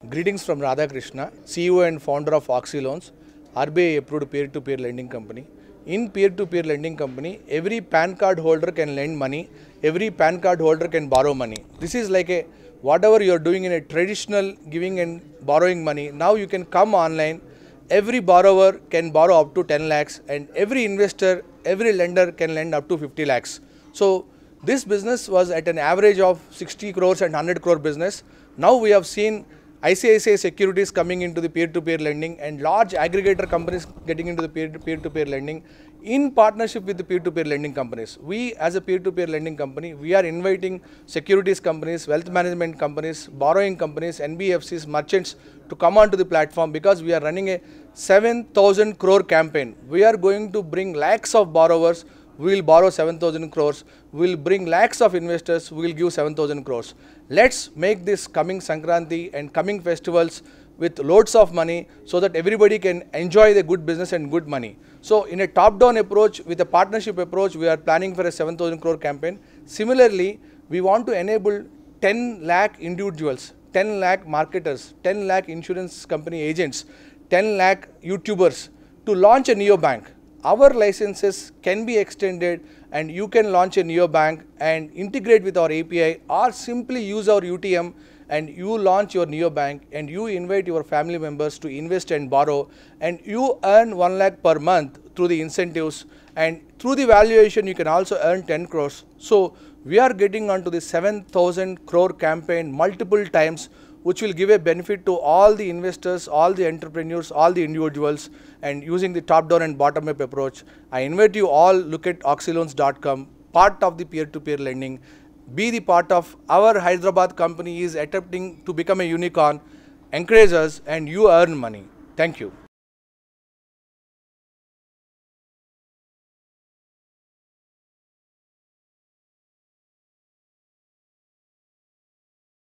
Greetings from Radhakrishna, CEO and founder of Oxy Loans, RBI approved peer-to-peer lending company. In peer-to-peer lending company, every PAN card holder can lend money, every PAN card holder can borrow money. This is like a whatever you are doing in a traditional giving and borrowing money. Now you can come online, every borrower can borrow up to 10 lakhs and every investor, every lender can lend up to 50 lakhs. So this business was at an average of 60 crores and 100 crore business. Now we have seen ICICI Securities coming into the peer-to-peer lending and large aggregator companies getting into the peer-to-peer lending in partnership with the peer-to-peer lending companies. We as a peer-to-peer lending company, we are inviting securities companies, wealth management companies, borrowing companies, NBFCs, merchants to come onto the platform because we are running a 7,000 crore campaign. We are going to bring lakhs of borrowers. We will borrow 7,000 crores, we will bring lakhs of investors, we will give 7,000 crores. Let's make this coming Sankranti and coming festivals with loads of money so that everybody can enjoy the good business and good money. So in a top-down approach, with a partnership approach, we are planning for a 7,000 crore campaign. Similarly, we want to enable 10 lakh individuals, 10 lakh marketers, 10 lakh insurance company agents, 10 lakh YouTubers to launch a neobank. Our licenses can be extended and you can launch a neobank and integrate with our API or simply use our UTM and you launch your neobank and you invite your family members to invest and borrow and you earn 1 lakh per month through the incentives and through the valuation you can also earn 10 crores. So we are getting onto the 7,000 crore campaign multiple times, which will give a benefit to all the investors, all the entrepreneurs, all the individuals, and using the top-down and bottom-up approach. I invite you all look at oxyloans.com, part of the peer-to-peer lending. Be the part of our Hyderabad company is attempting to become a unicorn. Encourage us and you earn money. Thank you.